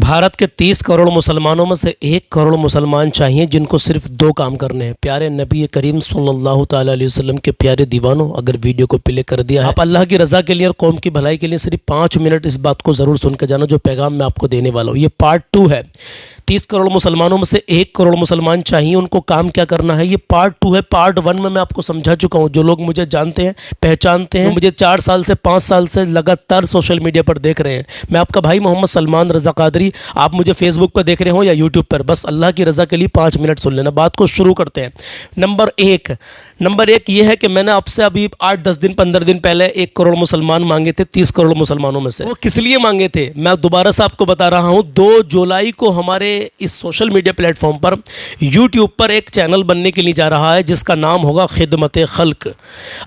भारत के 30 करोड़ मुसलमानों में से 1 करोड़ मुसलमान चाहिए जिनको सिर्फ 2 काम करने हैं। प्यारे नबी करीम सल्लल्लाहु ताला अलैहि वसल्लम के प्यारे दीवानों, अगर वीडियो को प्ले कर दिया है, आप अल्लाह की रज़ा के लिए और कौम की भलाई के लिए सिर्फ 5 मिनट इस बात को ज़रूर सुन के जाना जो पैगाम मैं आपको देने वाला हूँ। ये पार्ट 2 है। 30 करोड़ मुसलमानों में से 1 करोड़ मुसलमान चाहिए, उनको काम क्या करना है, ये पार्ट 2 है। पार्ट 1 में मैं आपको समझा चुका हूँ। जो लोग मुझे जानते हैं, पहचानते हैं, मुझे 4 साल से 5 साल से लगातार सोशल मीडिया पर देख रहे हैं, मैं आपका भाई मोहम्मद सलमान रज़ा कादरी, आप मुझे फेसबुक पर देख रहे हो या यूट्यूब पर, बस अल्लाह की रज़ा के लिए 5 मिनट सुन लेना। बात को शुरू करते हैं। नंबर एक ये है कि मैंने आपसे अभी 8-10 दिन 15 दिन पहले 1 करोड़ मुसलमान मांगे थे 30 करोड़ मुसलमानों में से। वो किस लिए मांगे थे मैं दोबारा से आपको बता रहा हूँ। 2 जुलाई को हमारे इस सोशल मीडिया प्लेटफॉर्म पर यूट्यूब पर एक चैनल बनने के लिए जा रहा है जिसका नाम होगा खिदमत खल्क।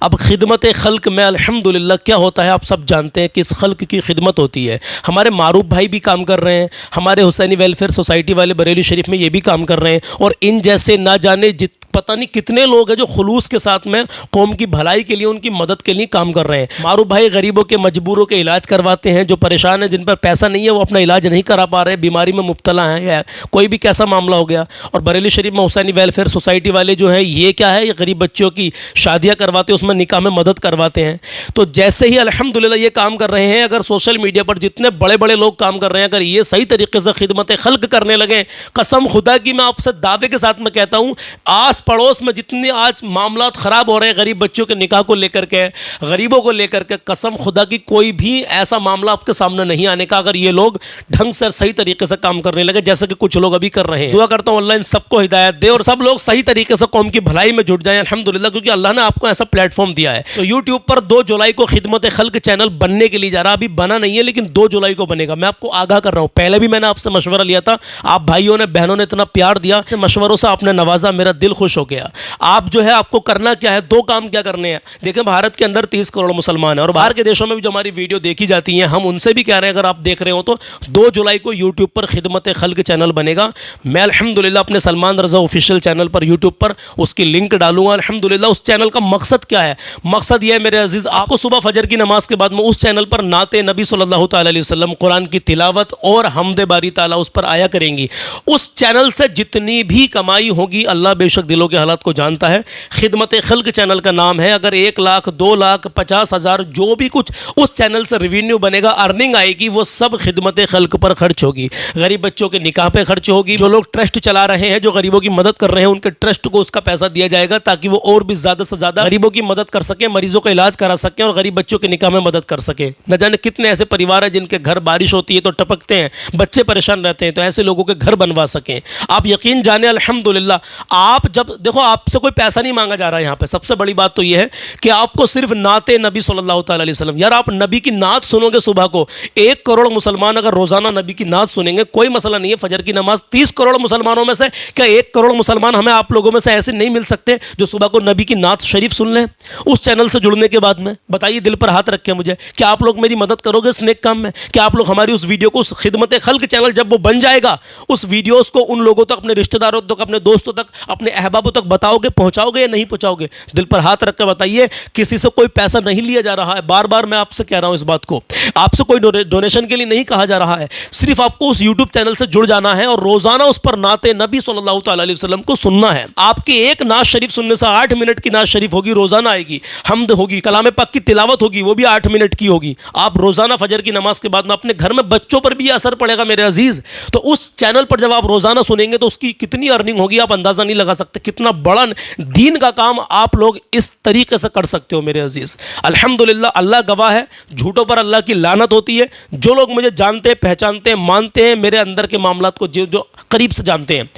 अब खिदमत खल्क में अल्हम्दुलिल्लाह क्या होता है आप सब जानते हैं कि इस खल्क की खिदमत होती है। हमारे मारूफ भाई भी काम कर रहे हैं, हमारे हुसैनी वेलफेयर सोसाइटी वाले बरेली शरीफ में ये भी काम कर रहे हैं, और इन जैसे ना जाने पता नहीं कितने लोग हैं जो खुलूस के साथ में कौम की भलाई के लिए, उनकी मदद के लिए काम कर रहे हैं। मारूफ भाई गरीबों के, मजबूरों के इलाज करवाते हैं, जो परेशान हैं, जिन पर पैसा नहीं है, वो अपना इलाज नहीं करा पा रहे, बीमारी में मुब्तला हैं या कोई भी कैसा मामला हो गया। और बरेली शरीफ में हुसैनी वेलफेयर सोसाइटी वाले जो हैं, ये क्या है, ये गरीब बच्चों की शादियाँ करवाते हैं, उसमें निकाह में मदद करवाते हैं। तो जैसे ही अल्हम्दुलिल्लाह ये काम कर रहे हैं, अगर सोशल मीडिया पर जितने बड़े बड़े लोग काम कर रहे हैं, अगर ये सही तरीके से खिदमत खल्क करने लगे, कसम खुदा की मैं आपसे दावे के साथ में कहता हूँ, आस पड़ोस में जितने आज मामलात ख़राब हो रहे हैं गरीब बच्चों के निकाह को लेकर के, गरीबों को लेकर के, कसम खुदा की कोई भी ऐसा मामला आपके सामने नहीं आने का, अगर ये लोग ढंग से सही तरीके से काम करने लगे जैसे कि कुछ लोग अभी कर रहे हैं। दुआ करता हूँ अल्लाह इन सबको हिदायत दे और सब लोग सही तरीके से कौम की भलाई में जुट जाएं अल्हम्दुलिल्लाह, क्योंकि अल्लाह ने आपको ऐसा प्लेटफॉर्म दिया है। तो यूट्यूब पर 2 जुलाई को खिदमत खल्क चैनल बनने के लिए जा रहा, अभी बना नहीं है लेकिन 2 जुलाई को बनेगा। मैं आपको आगाह कर रहा हूँ, पहले भी मैंने आपसे मशवरा लिया था, आप भाइयों ने बहनों ने इतना प्यार दिया, मशवरों से आपने नवाजा, मेरा दिल खुश हो गया। आप जो है आपको करना क्या है, 2 काम क्या करने हैं। देखें भारत के अंदर 30 करोड़ मुसलमान हैं और बाहर के देशों में भी जो हमारी वीडियो देखी जाती हैं, हम उनसे भी कह रहे हैं अगर आप देख रहे हो तो 2 जुलाई को यूट्यूब पर खिदमत खल्क चैनल बनेगा। मैं अल्हम्दुलिल्लाह अपने सलमान रज़ा ऑफिशियल चैनल पर यूट्यूब पर उसकी लिंक डालूंगा। अल्हम्दुलिल्लाह उस चैनल का मकसद क्या है, मकसद यह है मेरे अजीज़, आपको सुबह फजर की नमाज के बाद में उस चैनल पर नाते नबी सल्लल्लाहु ताला अलैहि वसल्लम, कुरान की तिलावत और हमदे बारी ताला उस पर आया करेंगी। उस चैनल से जितनी भी कमाई होगी, अल्लाह बेशक दिलों के हालात को जानता है, खिदमत खल्क चैनल का नाम है। अगर 1 लाख 2 लाख 50,000 जो भी कुछ उस चैनल से रेवेन्यू बनेगा, अर्निंग आएगी, वो सब खिदमत खल्क पर खर्च होगी। गरीब बच्चों के निकाह पे खर्च होगी, जो लोग ट्रस्ट चला रहे हैं, जो गरीबों की मदद कर रहे हैं, उनके ट्रस्ट को उसका पैसा दिया जाएगा ताकि वो और भी ज़्यादा से ज़्यादा गरीबों की मदद कर सकें, मरीजों का इलाज करा सकें और गरीब बच्चों के निकाह में मदद कर सकें। न जाने कितने ऐसे परिवार हैं जिनके घर बारिश होती है तो टपकते हैं, बच्चे परेशान रहते हैं, तो ऐसे लोगों के घर बनवा सकें। आप यकीन जाने अल्हम्दुलिल्लाह, आप जब देखो आपसे कोई पैसा नहीं मांगा जा रहा है यहाँ पे। सबसे बड़ी बात तो ये है कि आपको सिर्फ नाते नबी सल्लल्लाहु ताला अलैहि वसल्लम, यार आप नबी की नात सुनोगे सुबह को, 1 करोड़ मुसलमान अगर रोजाना नबी की नात सुनेंगे, कोई मसला नहीं है। फजर की नमाज 30 करोड़ मुसलमानों में से क्या 1 करोड़ मुसलमान हमें आप लोगों में से ऐसे नहीं मिल सकते जो सुबह को नबी की नात शरीफ सुन लें उस चैनल से जुड़ने के बाद में? बताइए, दिल पर हाथ रखें मुझे, क्या आप लोग मेरी मदद करोगे इस नेक काम में? क्या आप लोग हमारी उस वीडियो को, उस खिदमत खल्क चैनल जब वो बन जाएगा, उस वीडियोस को उन लोगों तक, अपने रिश्तेदारों तक, अपने दोस्तों तक, अपने अहबाबों तक बताओगे, पहुंचाओगे या नहीं पहुंचाओगे? दिल पर हाथ रख कर बताइए। किसी से कोई पैसा नहीं लिया जा रहा है, बार बार मैं आपसे कह रहा हूं इस बात को, आपसे कोई डोनेशन के लिए नहीं कहा जा रहा है। सिर्फ आपको उस यूट्यूब चैनल से जुड़ जाना है और रोजाना उस पर नाते नबी सल्लल्लाहु ताला अलैहि वसल्लम को सुनना है। आपकी एक नात शरीफ सुनने से 8 मिनट की नात शरीफ होगी, रोजाना आएगी, हमद होगी, कलाम पाक की तिलावत होगी, वो भी 8 मिनट की होगी। आप रोजाना फजर की नमाज के बाद में अपने घर में बच्चों पर भी असर पड़ेगा मेरे अजीज। तो उस चैनल पर जब आप रोजाना सुनेंगे तो उसकी कितनी अर्निंग होगी आप अंदाजा नहीं लगा सकते। कितना बड़ा दीन का काम आप लोग इस तरीके से कर सकते हो मेरे अजीज। अल्हम्दुलिल्लाह, अल्लाह गवाह है, झूठों पर अल्लाह की लानत होती है। जो लोग मुझे जानते, पहचानते, मानते हैं, मेरे अंदर के मामलात को जो करीब से जानते हैं,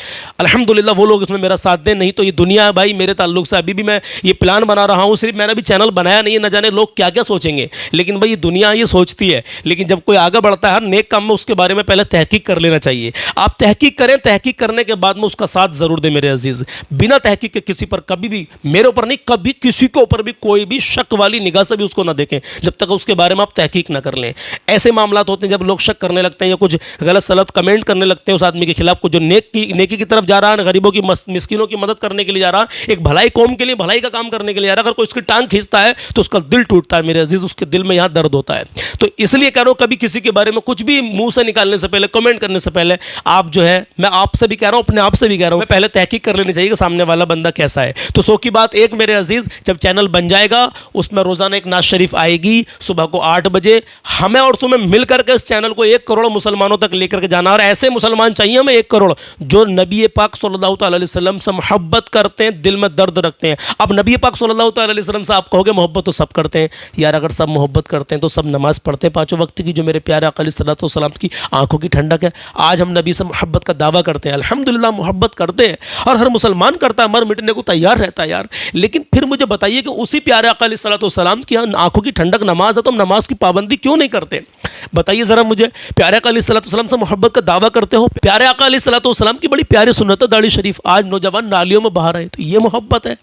अल्हम्दुलिल्लाह वो लोग इसमें मेरा साथ दें। नहीं तो ये दुनिया है भाई, मेरे ताल्लुक से अभी भी मैं ये प्लान बना रहा हूँ, सिर्फ मैंने अभी चैनल बनाया नहीं है, न जाने लोग क्या क्या सोचेंगे, लेकिन भाई ये दुनिया ये सोचती है। लेकिन जब कोई आगे बढ़ता है हर नेक काम में, उसके बारे में पहले तहकीक कर लेना चाहिए। आप तहकीक करें, तहकीक करने के बाद में उसका साथ जरूर दें मेरे अजीज। बिना तहकीक के किसी पर कभी भी, मेरे ऊपर नहीं, कभी किसी के ऊपर भी कोई भी शक वाली निगाह से भी उसको ना देखें जब तक उसके बारे में आप तहकीक ना कर लें। ऐसे मामलात होते हैं जब लोग शक करने लगते हैं या कुछ गलत सलत कमेंट करने लगते हैं रखते हैं उस आदमी के खिलाफ को जो नेकी की तरफ जा रहा है, गरीबों की मिस्किनों की मदद करने के लिए जा रहा है, एक भलाई कौम के लिए भलाई का काम करने के लिए जा रहा है। अगर कोई उसकी टांग खींचता है तो उसका दिल टूटता है मेरे अजीज, उसके दिल में यहाँ दर्द होता है। तो इसलिए कह रहा हूँ कभी किसी के बारे में कुछ भी मुंह से निकालने से पहले, कमेंट करने से पहले आप जो है, मैं आपसे भी कह रहा हूँ, अपने आप से भी कह रहा हूँ, पहले तहकीक कर लेनी चाहिए कि सामने वाला बंदा कैसा है। तो सो की बात एक मेरे अजीज, जब चैनल बन जाएगा उसमें रोजाना एक नाज शरीफ आएगी सुबह को 8 बजे। हमें और तुम्हें मिलकर के इस चैनल को 1 करोड़ मुसलमानों तक लेकर के जाना, और ऐसे मुसलमान चाहिए हमें 1 करोड़ जो नबी पाक सल्लल्लाहु अलैहि वसल्लम से मोहब्बत करते हैं, दिल में दर्द रखते हैं। अब नबी पाक सल्लल्लाहु अलैहि वसल्लम से आप कहोगे मोहब्बत तो सब करते हैं यार, अगर सब मोहब्बत करते हैं तो सब नमाज पढ़ते हैं 5 वक्त की, जो मेरे प्यारे आका अलैहि सलाम की आंखों की ठंडक है। आज हम नबी से मोहब्बत का दावा करते हैं, अल्हम्दुलिल्लाह मोहब्बत करते हैं, और हर मुसलमान करता है, मर मिटने को तैयार रहता है यार। लेकिन फिर मुझे बताइए कि उसी प्यारे आका अलैहि सलाम की आंखों की ठंडक नमाज है, तो हम नमाज की पाबंदी क्यों नहीं करते? बताइए ज़रा मुझे। प्यारे आका अलैहिस्सलाम से मोहब्बत का दावा करते हो, प्यारे आका अलैहिस्सलाम की बड़ी प्यारी सुन्नत है दाढ़ी शरीफ, आज नौजवान नालियों में बहा रहे हैं, तो ये मोहब्बत है?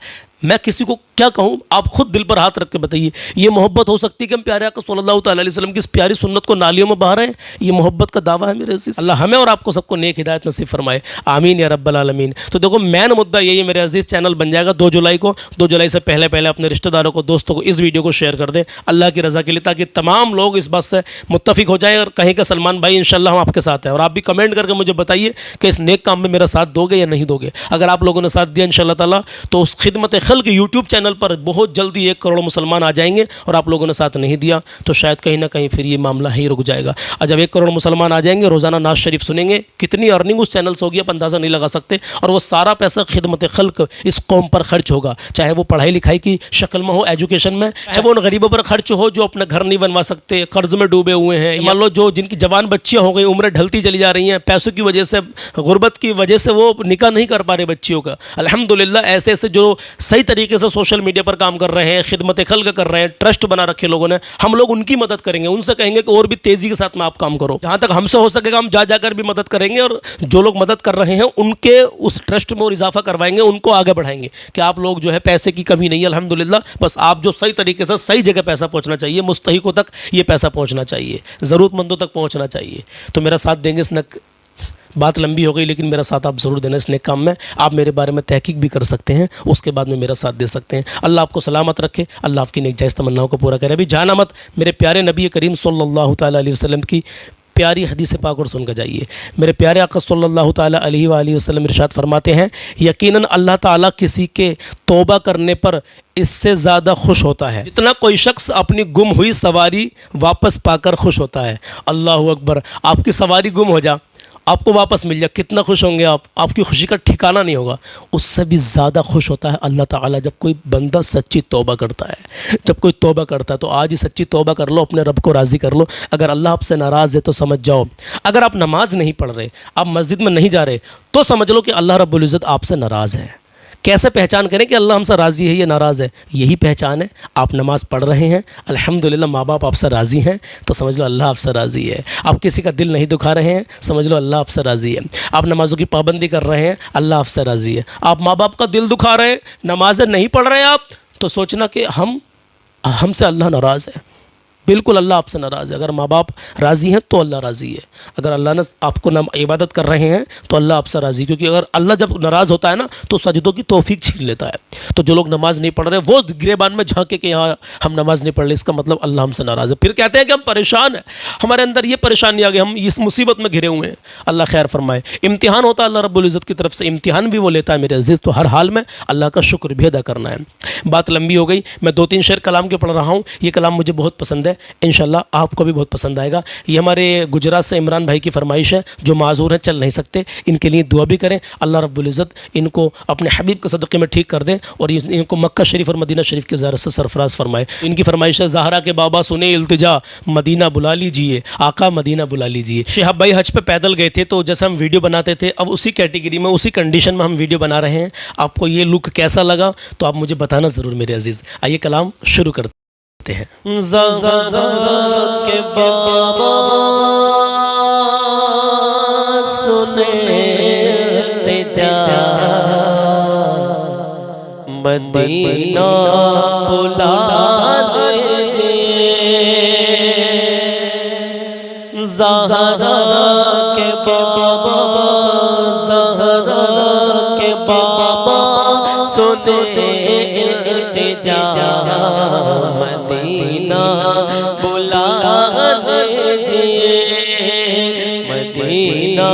मैं किसी को क्या कहूँ, आप खुद दिल पर हाथ रख के बताइए, ये मोहब्बत हो सकती है कि हम प्यारे आका सल्लल्लाहु अलैहि वसल्लम की इस प्यारी सुन्नत को नालियों में बहा रहे हैं? ये मोहब्बत का दावा है मेरे अजीज। अल्लाह हमें और आपको सबको नेक हिदायत नसीब फरमाए, आमीन या रब्बल आलमीन। तो देखो मेन मुद्दा यही है मेरे अजीज, चैनल बन जाएगा 2 जुलाई को। 2 जुलाई से पहले पहले अपने रिश्तेदारों को, दोस्तों को इस वीडियो को शेयर कर दें अल्लाह की रज़ा के लिए, ताकि तमाम लोग इस बात से मुत्तफिक हो जाएं और कहें कि सलमान भाई इंशाल्लाह हम आपके साथ हैं। और आप भी कमेंट करके मुझे बताइए कि इस नेक काम में मेरा साथ दोगे या नहीं दोगे। अगर आप लोगों ने साथ दिया इंशाल्लाह ताला तो उस खिदमत खल्क यूट्यूब चैनल पर बहुत जल्दी 1 करोड़ मुसलमान आ जाएंगे, और आप लोगों ने साथ नहीं दिया तो शायद कहीं ना कहीं फिर ये मामला ही रुक जाएगा। और जब 1 करोड़ मुसलमान आ जाएंगे, रोज़ाना नाज शरीफ सुनेंगे, कितनी अर्निंग उस चैनल से होगी आप अंदाज़ा नहीं लगा सकते। और वो सारा पैसा खिदमत खल्क इस कौम पर खर्च होगा, चाहे वो पढ़ाई लिखाई की शक्ल में हो, एजुकेशन में, चाहे वो उन गरीबों पर खर्च हो जो अपना घर नहीं बनवा सकते, कर्ज में डूबे हुए हैं, मान लो जो जिनकी जवान बच्चियाँ हो गई, उम्र ढलती चली जा रही हैं, पैसों की वजह से, गुर्बत की वजह से वो निकाह नहीं कर पा रहे बच्चियों का। अल्हम्दुलिल्लाह ऐसे ऐसे जो सही तरीके से सोशल मीडिया पर काम कर रहे हैं, खिदमत खल्क कर रहे हैं, ट्रस्ट बना रखे लोगों ने, हम लोग उनकी मदद करेंगे, उनसे कहेंगे कि और भी तेज़ी के साथ में आप काम करो, जहाँ तक हमसे हो सकेगा हम जा जाकर भी मदद करेंगे, और जो लोग मदद कर रहे हैं उनके उस ट्रस्ट में और इजाफा करवाएंगे, उनको आगे बढ़ाएंगे कि आप लोग जो है पैसे की कमी नहीं है अल्हम्दुलिल्लाह, बस आप जो सही तरीके से सही जगह पैसा पहुँचना चाहिए, मुस्तहिकों तक ये पैसा पहुँचना चाहिए, ज़रूरतमंदों तक पहुँचना चाहिए। तो मेरा साथ देंगे इस बात लंबी हो गई लेकिन मेरा साथ आप ज़रूर देना इस नेक काम में। आप मेरे बारे में तहकीक भी कर सकते हैं, उसके बाद में मेरा साथ दे सकते हैं। अल्लाह आपको सलामत रखे, अल्लाह आपकी नेक जायज़ तमन्नाओं को पूरा करे। अभी जाना मत, मेरे प्यारे नबी करीम सल्लल्लाहु ताला अलैहि वसल्लम की प्यारी हदीस पाक और सुनकर जाइए। मेरे प्यारे आका सल्लल्लाहु ताला अलैहि वसल्लम इरशाद फरमाते हैं, यकीनन अल्लाह ताला किसी के तौबा करने पर इससे ज़्यादा खुश होता है जितना कोई शख्स अपनी गुम हुई सवारी वापस पाकर खुश होता है। अल्लाहु अकबर। आपकी सवारी गुम हो जा, आपको वापस मिल जाए, कितना खुश होंगे आप, आपकी खुशी का ठिकाना नहीं होगा। उससे भी ज़्यादा खुश होता है अल्लाह ताला जब कोई बंदा सच्ची तौबा करता है। जब कोई तौबा करता है तो आज ही सच्ची तौबा कर लो, अपने रब को राज़ी कर लो। अगर अल्लाह आपसे नाराज़ है तो समझ जाओ, अगर आप नमाज नहीं पढ़ रहे, आप मस्जिद में नहीं जा रहे, तो समझ लो कि अल्लाह रब्बुल इज़्ज़त आपसे नाराज़ है। कैसे पहचान करें कि अल्लाह हमसे राज़ी है या नाराज़ है? यही पहचान है, आप नमाज़ पढ़ रहे हैं, अल्हम्दुलिल्लाह माँ बाप आपसे राज़ी हैं, तो समझ लो अल्लाह आपसे राज़ी है। आप किसी का दिल नहीं दुखा रहे हैं, समझ लो अल्लाह आपसे राज़ी है। आप नमाज़ों की पाबंदी कर रहे हैं, अल्लाह आपसे राज़ी है। आप माँ बाप का दिल दुखा रहे हैं, नमाज़ें नहीं पढ़ रहे हैं आप, तो सोचना कि हमसे अल्लाह नाराज़ है। बिल्कुल अल्लाह आपसे नाराज़ है। अगर माँ बाप राज़ी हैं तो अल्लाह राज़ी है। अगर अल्लाह ने आपको इबादत कर रहे हैं तो अल्लाह आपसे राज़ी, क्योंकि अगर अल्लाह जब नाराज़ होता है ना तो सजदों की तौफीक छीन लेता है। तो जो लोग नमाज़ नहीं पढ़ रहे वो गिरेबान में झांके कि यहाँ हम नमाज़ नहीं पढ़ रहे, इसका मतलब अल्लाह हमसे नाराज़ है। फिर कहते हैं कि हम परेशान हैं, हमारे अंदर ये परेशानी आ गई, हम इस मुसीबत में घिरे हुए हैं। अल्लाह खैर फरमाए। इम्तिहान होता है अल्लाह रब्बुल इज़्ज़त की तरफ से, इम्तिहान भी वो लेता है मेरे अज़ीज़, तो हर हाल में अल्लाह का शुक्र भी अदा करना है। बात लंबी हो गई, मैं 2-3 शेर कलाम के पढ़ रहा हूँ। ये कलाम मुझे बहुत पसंद है, इंशाल्लाह आपको भी बहुत पसंद आएगा। ये हमारे गुजरात से इमरान भाई की फरमाइश है, जो माजूर हैं, चल नहीं सकते, इनके लिए दुआ भी करें। अल्लाह रब्बुल इज़्ज़त इनको अपने हबीब के सदक़े में ठीक कर दें और इनको मक्का शरीफ और मदीना शरीफ के ज़ियारत से सरफराज फरमाए। इनकी फरमाइश है, ज़हरा के बाबा सुने इल्तिजा, मदीना बुला लीजिए, आका मदीना बुला लीजिए। शिहाब भाई हज पे पैदल गए थे, तो जैसे हम वीडियो बनाते थे, अब उसी कैटेगरी में, उसी कंडीशन में हम वीडियो बना रहे हैं। आपको ये लुक कैसा लगा तो आप मुझे बताना ज़रूर मेरे अज़ीज़। आइए कलाम शुरू करते हैं। ज़हरा के बाबा सुने इल्तिजा, मदीना बुला लीजिए, ज़हरा के बाबा सुने इल्तिजा मदीना बुला लीजिए, मदीना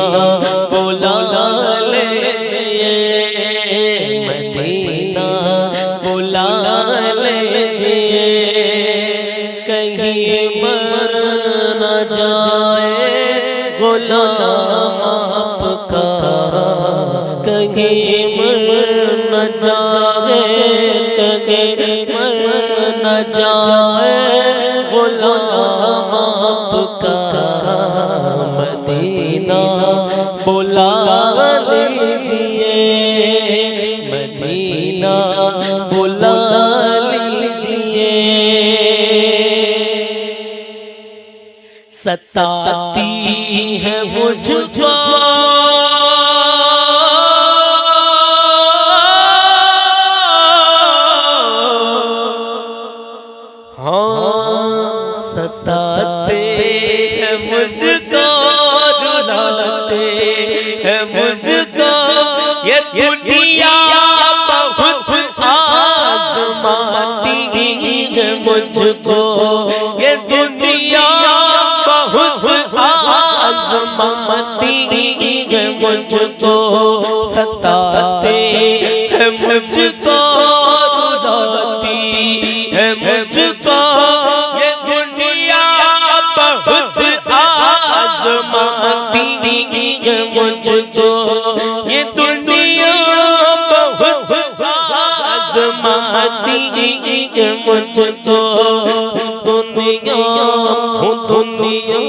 बुला लीजिए, मदीना बुला लीजिए। कहीं मर न जाए गुलाम आपका, कहीं मर न जाए, कहीं मर न जाए गुलाम आपका, मदीना बुला लीजिए, मदीना बुला लीजिए। सताती है मुझको सताते हैं मुझको, रुलाते हैं मुझको, ये दुनिया बहुत आज़माती है मुझको, ये दुनिया बहुत आज़माती है मुझको। सताते हैं मुझको, रुलाती है मुझको, ये दुनिया बहुत आज़माती है मुझको, ये दुनिया बहुत आज़माती है मुझको। दुनिया दुनिया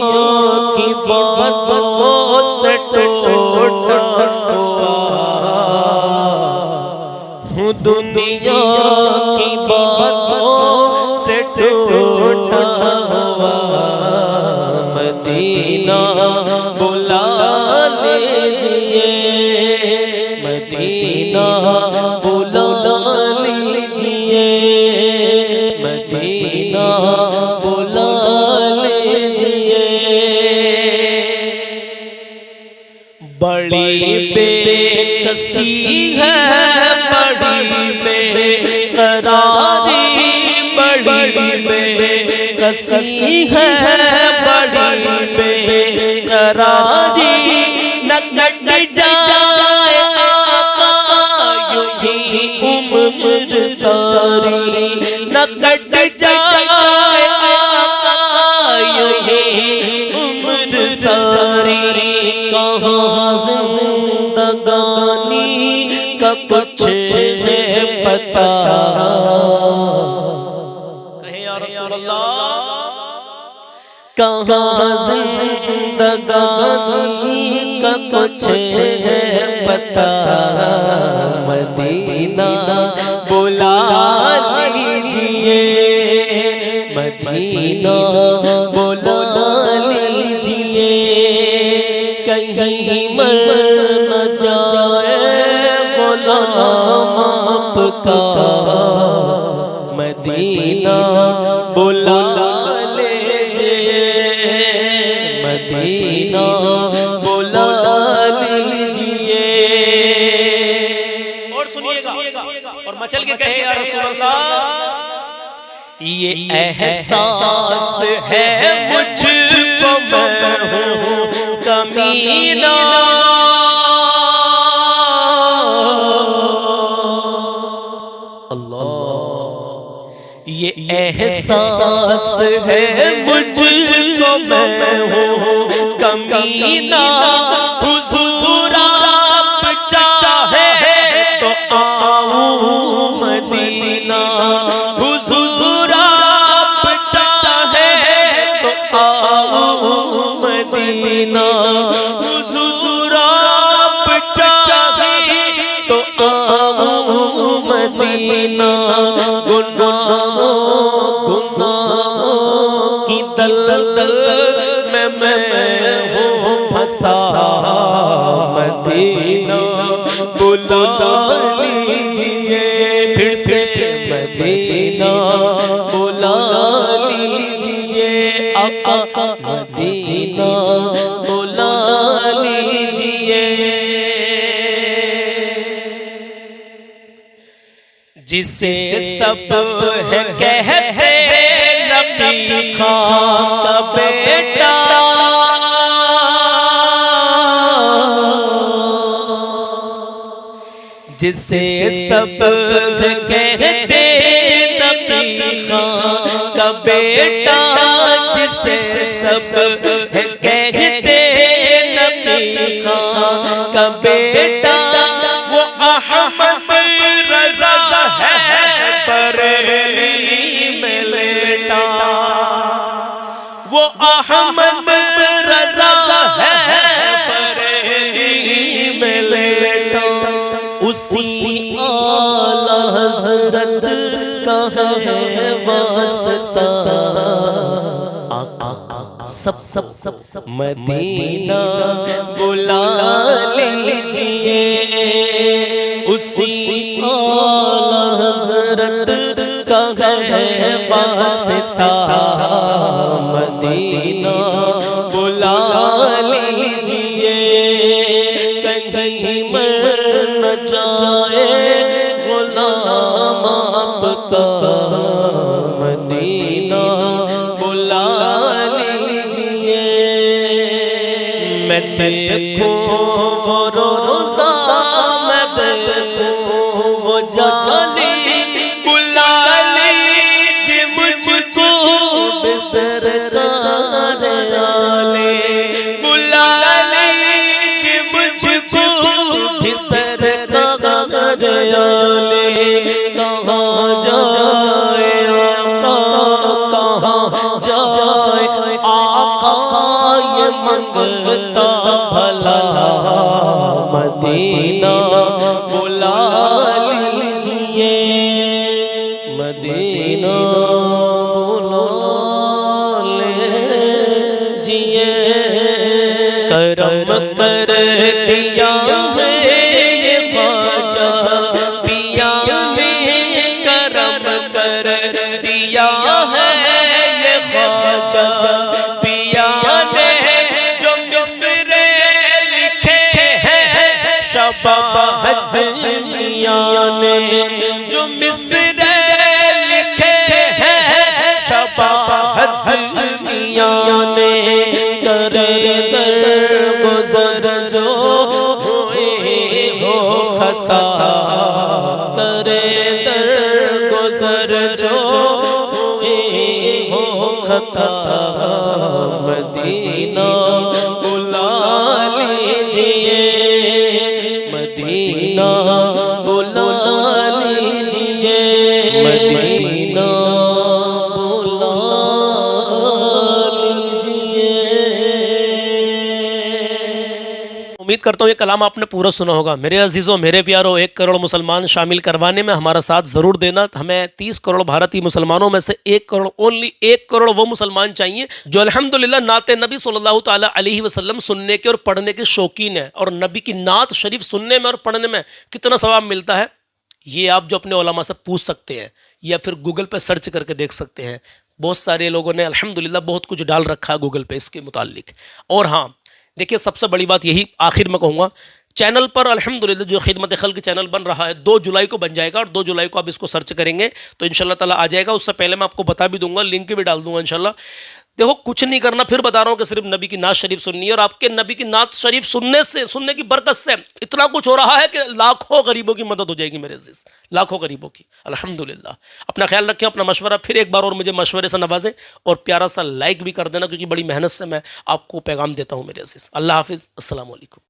की बातों से टूटा हुआ, दुनिया की बातों से टूटा हुआ, मदीना बुला लीजिए, मदीना बुला लीजिए, मदीना बुला लीजिए। बड़ी बेकसी है, बड़ी बेकरारी, बड़ी बेकसी है, बड़ी बेकरारी, न कट जाए आका यूं ही उम्र सारी, न कट जाए आका यूं ही उम्र सारी। कहाँ जिंदगानी का कुछ है पता, कहे या रसूल अल्लाह, कहाँ जिंदगानी का कुछ है पता, मदीना बुला लीजिए, मदीना बुला लीजिए। कहीं मर न जाए गुलाम आपका, मदीना बुला लीजिए, मदीना बुला लीजिए। और सुनिएगा और मचल के कहे या रसूल अल्लाह, ये एहसास है मुझको मैं हूँ कमीना, अल्लाह ये एहसास है मुझको मैं हूँ कमीना, हुजूर आप चाहे तो आऊं मदीना, हुजूर आप चाहे तो आऊं मदीना, हुजूर आप चाहे तो आऊं मदीना। गुनाहों की दलदल में मैं हूँ फंसा, मदीना बुला लीजिए, फिर से मदीना बुला लीजिए, आका मदीना बुला लीजिए। जिसे सब है कहते नबी खां का बेटा, जिसे सब कहते नबी खां का बेटा, जिसे सब कहते नबी खां का बेटा, वो अहमद रज़ा है बरेली में लेटा, वो अहमद रज़ा है बरेली में लेटा, उसी आला हज़रत का है वास्ता, सब मदीना बुला लीजिए, उसी आला हज़रत का है वास्ता, मदीना बुला लीजिए, कहीं मर न जाए गुलाम आपका, मदीना बुला लीजिए। मैं देखूं वो रोज़ा, मैं देखूं वो जाली, बुला लीजिए मुझको सरकार आले, बुला लीजिए मुझको सरकार आले, कहाँ जाए आका, कहाँ जाए आका, ये मंगता भला, मदीना बुला लीजिए, मदीना बुला लीजिए, करम कर दिया है ये ख्वाजा पिया ने, करम कर दिया है ये ख्वाजा पिया ने, जो मिसरे लिखे हैं शफ़ाअत मियां ने, जो मिसरे लिखे हैं शफ़ाअत मियां ने, करे दर गुज़र जो हुए हो खता, करे दर गुज़र जो हुए हो खता, मदीना बुला लीजिए, मदीना बुला लीजिए, मदीना बुला लीजिए। उम्मीद करता हूँ ये कलाम आपने पूरा सुना होगा। मेरे अजीज़ों, मेरे प्यारों, 1 करोड़ मुसलमान शामिल करवाने में हमारा साथ ज़रूर देना। हमें 30 करोड़ भारतीय मुसलमानों में से 1 करोड़, ओनली 1 करोड़ वो मुसलमान चाहिए जो अल्हम्दुलिल्लाह नाते नबी सल्लल्लाहु ताला अलैहि वसल्लम सुनने के और पढ़ने के शौकीन है। और नबी की नात शरीफ सुनने में और पढ़ने में कितना सवाब मिलता है, ये आप जो अपने उलमा से पूछ सकते हैं या फिर गूगल पे सर्च करके देख सकते हैं। बहुत सारे लोगों ने अल्हम्दुलिल्लाह बहुत कुछ डाल रखा है गूगल पे इसके मुतालिक। और हाँ, देखिए सबसे बड़ी बात यही आखिर में कहूँगा, चैनल पर अल्हम्दुलिल्लाह जो खिदमत खल्क़ चैनल बन रहा है 2 जुलाई को बन जाएगा, और 2 जुलाई को आप इसको सर्च करेंगे तो इंशाल्लाह ताला आ जाएगा। उससे पहले मैं आपको बता भी दूंगा, लिंक भी डाल दूंगा इंशाल्लाह। देखो कुछ नहीं करना, फिर बता रहा हूँ कि सिर्फ नबी की नात शरीफ सुननी है, और आपके नबी की नात शरीफ सुनने की बरकत से इतना कुछ हो रहा है कि लाखों गरीबों की मदद हो जाएगी मेरे अजीज, लाखों गरीबों की अल्हम्दुलिल्लाह। अपना ख्याल रखें, अपना मशवरा फिर एक बार और मुझे मशवरे से नवाजें, और प्यारा सा लाइक भी कर देना, क्योंकि बड़ी मेहनत से मैं आपको पैगाम देता हूँ मेरे अजीज। अल्लाह हाफिज़, अस्सलाम वालेकुम।